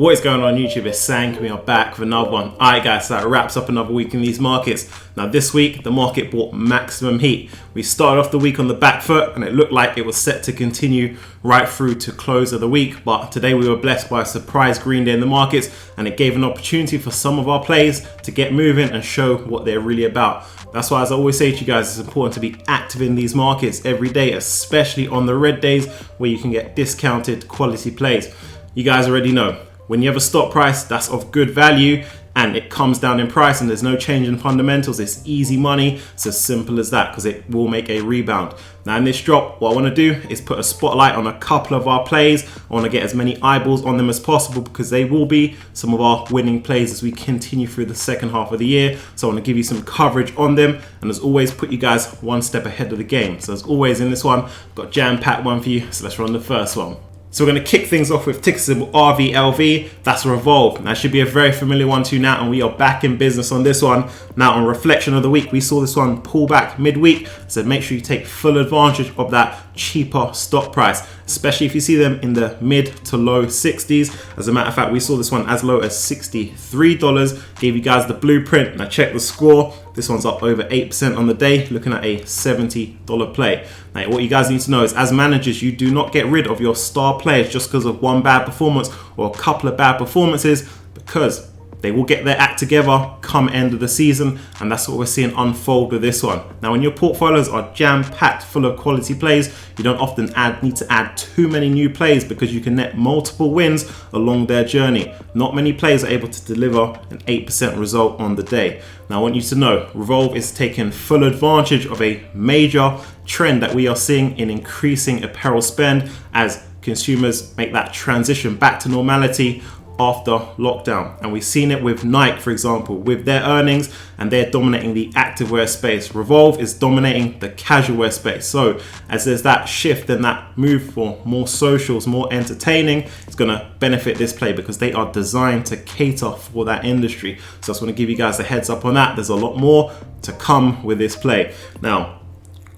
What is going on YouTube? It's Sank. We are back with another one. Alright guys, so that wraps up another week in these markets. Now this week, the market brought maximum heat. We started off the week on the back foot and it looked like it was set to continue right through to close of the week. But today we were blessed by a surprise green day in the markets and it gave an opportunity for some of our plays to get moving and show what they're really about. That's why, as I always say to you guys, it's important to be active in these markets every day, especially on the red days where you can get discounted quality plays. You guys already know. When you have a stock price that's of good value and it comes down in price and there's no change in fundamentals, it's easy money. It's as simple as that because it will make a rebound. Now in this drop, what I want to do is put a spotlight on a couple of our plays. I want to get as many eyeballs on them as possible because they will be some of our winning plays as we continue through the second half of the year. So I want to give you some coverage on them and as always put you guys one step ahead of the game. So as always in this one, I've got a jam-packed one for you. So let's run the first one. So we're going to kick things off with ticker symbol RVLV, that's Revolve. Now it should be a very familiar one to you now and we are back in business on this one. Now on reflection of the week, we saw this one pull back midweek, so make sure you take full advantage of that cheaper stock price, especially if you see them in the mid to low 60s. As a matter of fact, we saw this one as low as $63, gave you guys the blueprint. Now check the score. This one's up over 8% on the day, looking at a $70 play. Now, what you guys need to know is as managers, you do not get rid of your star players just because of one bad performance or a couple of bad performances, because they will get their act together come end of the season, and that's what we're seeing unfold with this one. Now, when your portfolios are jam-packed full of quality plays, you don't often need to add too many new plays because you can net multiple wins along their journey. Not many players are able to deliver an 8% result on the day. Now, I want you to know, Revolve is taking full advantage of a major trend that we are seeing in increasing apparel spend as consumers make that transition back to normality after lockdown. And we've seen it with Nike, for example, with their earnings, and they're dominating the activewear space. Revolve is dominating the casual wear space. So as there's that shift and that move for more socials, more entertaining, it's going to benefit this play because they are designed to cater for that industry. So I just want to give you guys a heads up on that. There's a lot more to come with this play. Now,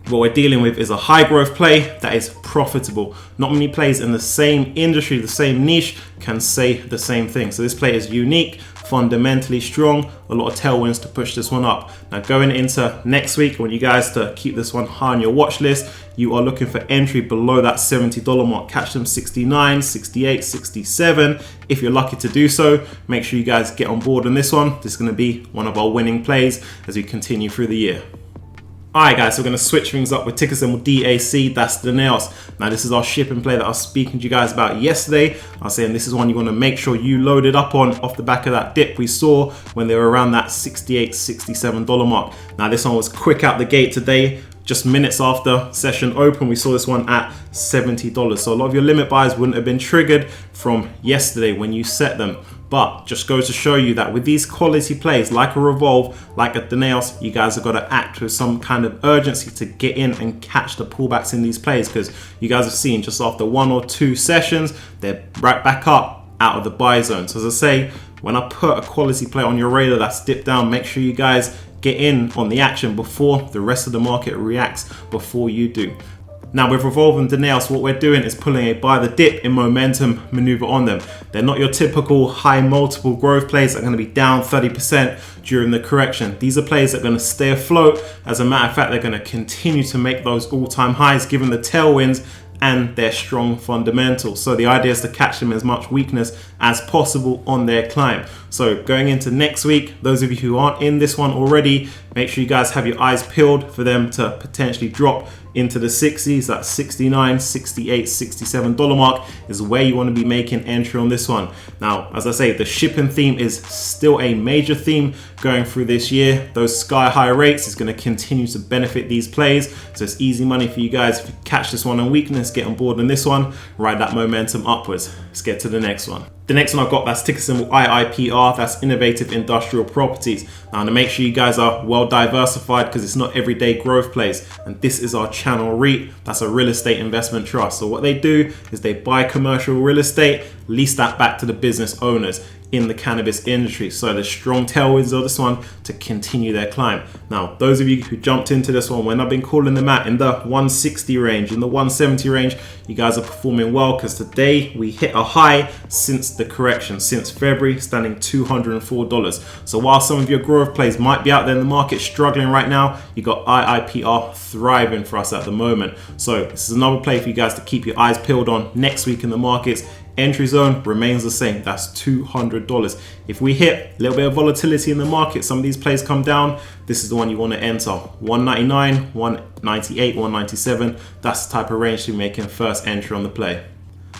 what we're dealing with is a high growth play that is profitable. Not many plays in the same industry, the same niche, can say the same thing. So this play is unique, fundamentally strong, a lot of tailwinds to push this one up. Now going into next week, I want you guys to keep this one high on your watch list. You are looking for entry below that $70 mark. Catch them 69, 68, 67. If you're lucky to do so, make sure you guys get on board on this one. This is going to be one of our winning plays as we continue through the year. Alright guys, so we're going to switch things up with ticker symbol DAC, that's Danaos. Now this is our shipping play that I was speaking to you guys about yesterday. I was saying this is one you want to make sure you load it up on off the back of that dip we saw when they were around that $68, $67 mark. Now this one was quick out the gate today. Just minutes after session open, we saw this one at $70. So a lot of your limit buys wouldn't have been triggered from yesterday when you set them. But just goes to show you that with these quality plays, like a Revolve, like a Danaos, you guys have got to act with some kind of urgency to get in and catch the pullbacks in these plays, because you guys have seen just after 1 or 2 sessions, they're right back up out of the buy zone. So as I say, when I put a quality play on your radar that's dipped down, make sure you guys get in on the action before the rest of the market reacts before you do. Now with Revolve and Danaos, what we're doing is pulling a buy the dip in momentum maneuver on them. They're not your typical high multiple growth plays that are going to be down 30% during the correction. These are plays that are going to stay afloat. As a matter of fact, they're going to continue to make those all-time highs given the tailwinds and their strong fundamentals. So the idea is to catch them as much weakness as possible on their climb. So going into next week, those of you who aren't in this one already, make sure you guys have your eyes peeled for them to potentially drop into the 60s. That 69, 68, $67 mark is where you want to be making entry on this one. Now, as I say, the shipping theme is still a major theme going through this year. Those sky high rates is going to continue to benefit these plays. So it's easy money for you guys. If you catch this one on weakness, get on board on this one, ride that momentum upwards. Let's get to the next one. The next one I've got, that's ticker symbol IIPR, that's Innovative Industrial Properties. Now to make sure you guys are well diversified because it's not everyday growth plays, and this is our channel REIT, that's a real estate investment trust. So what they do is they buy commercial real estate, lease that back to the business owners. in the cannabis industry. So there's strong tailwinds of this one to continue their climb. Now, those of you who jumped into this one when I've been calling them out in the 160 range, in the 170 range, you guys are performing well, because today we hit a high since the correction, since February, standing $204. So while some of your growth plays might be out there in the market struggling right now, you got IIPR thriving for us at the moment. So this is another play for you guys to keep your eyes peeled on next week in the markets. Entry zone remains the same, that's $200. If we hit a little bit of volatility in the market, some of these plays come down, this is the one you want to enter. 199, 198, 197, that's the type of range to be making first entry on the play.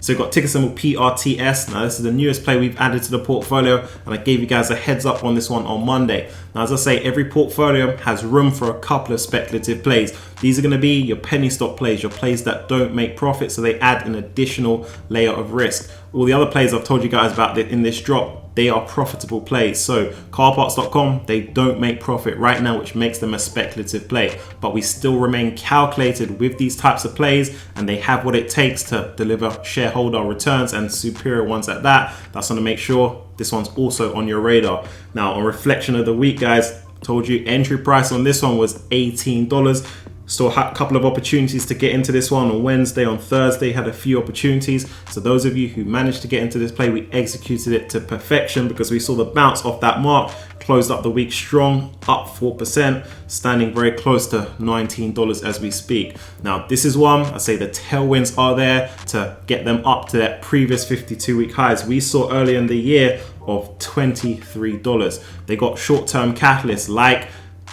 So we've got ticker symbol PRTS. Now this is the newest play we've added to the portfolio, and I gave you guys a heads up on this one on Monday. Now as I say, every portfolio has room for a couple of speculative plays. These are going to be your penny stock plays, your plays that don't make profit, so they add an additional layer of risk. All the other plays I've told you guys about in this drop, they are profitable plays. So carparts.com, they don't make profit right now, which makes them a speculative play, but we still remain calculated with these types of plays, and they have what it takes to deliver shareholder returns, and superior ones at that. That's going to make sure this one's also on your radar. Now, on reflection of the week, guys, I told you entry price on this one was $18. Still had a couple of opportunities to get into this one on Wednesday, on Thursday, had a few opportunities. So those of you who managed to get into this play, we executed it to perfection, because we saw the bounce off that mark, closed up the week strong, up 4%, standing very close to $19 as we speak. Now, this is one, I say the tailwinds are there to get them up to that previous 52-week highs we saw earlier in the year of $23. They got short-term catalysts like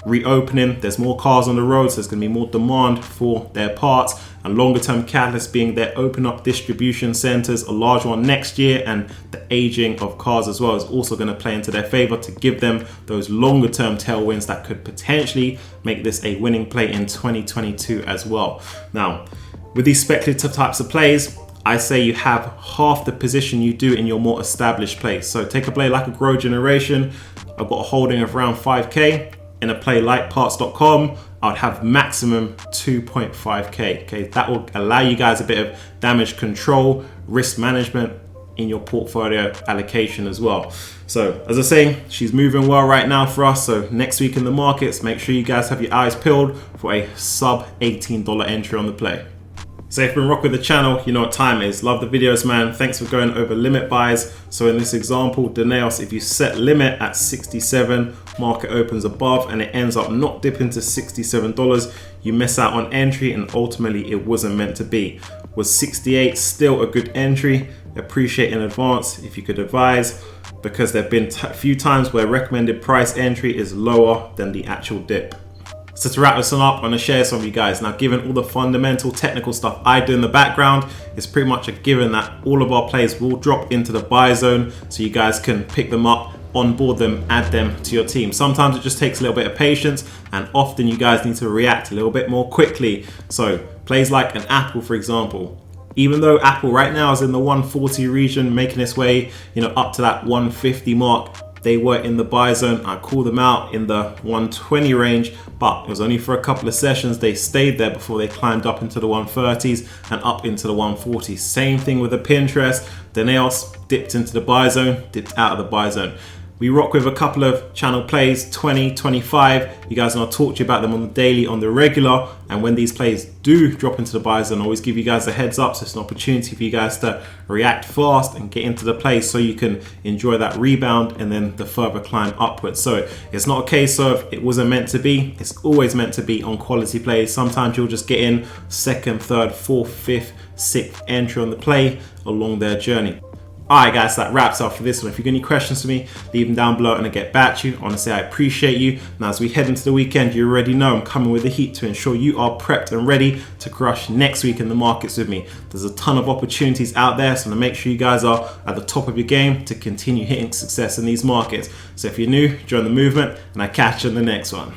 reopening, there's more cars on the roads, there's going to be more demand for their parts, and longer term catalysts being their open up distribution centers, a large one next year, and the aging of cars as well is also going to play into their favor to give them those longer term tailwinds that could potentially make this a winning play in 2022 as well. Now, with these speculative types of plays, I say you have half the position you do in your more established plays. So take a play like a Grow Generation, I've got a holding of around 5k. In a play like parts.com, I would have maximum 2.5k. Okay, that will allow you guys a bit of damage control, risk management in your portfolio allocation as well. So as I say, she's moving well right now for us. So next week in the markets, make sure you guys have your eyes peeled for a sub $18 entry on the play. So if you've been rocking with the channel, you know what time it is. Love the videos, man. Thanks for going over limit buys. So in this example, Danaos, if you set limit at 67, market opens above and it ends up not dipping to $67, you miss out on entry, and ultimately it wasn't meant to be. Was 68 still a good entry? Appreciate in advance if you could advise, because there have been a few times where recommended price entry is lower than the actual dip. So to wrap this one up, I'm going to share some of you guys. Now, given all the fundamental technical stuff I do in the background, it's pretty much a given that all of our plays will drop into the buy zone, so you guys can pick them up, onboard them, add them to your team. Sometimes it just takes a little bit of patience, and often you guys need to react a little bit more quickly. So plays like an Apple, for example, even though Apple right now is in the 140 region, making its way, up to that 150 mark, they were in the buy zone. I called them out in the 120 range, but it was only for a couple of sessions. They stayed there before they climbed up into the 130s and up into the 140s. Same thing with the Pinterest. Danaos dipped into the buy zone, dipped out of the buy zone. We rock with a couple of channel plays, 20, 25. You guys know I talk to you about them on the daily, on the regular. And when these plays do drop into the buy zone, I always give you guys a heads up. So it's an opportunity for you guys to react fast and get into the play so you can enjoy that rebound and then the further climb upwards. So it's not a case of it wasn't meant to be. It's always meant to be on quality plays. Sometimes you'll just get in second, third, fourth, fifth, sixth entry on the play along their journey. Alright guys, that wraps up for this one. If you've got any questions for me, leave them down below and I'll get back to you. Honestly, I appreciate you. Now as we head into the weekend, you already know I'm coming with the heat to ensure you are prepped and ready to crush next week in the markets with me. There's a ton of opportunities out there, so I'm gonna make sure you guys are at the top of your game to continue hitting success in these markets. So if you're new, join the movement and I'll catch you in the next one.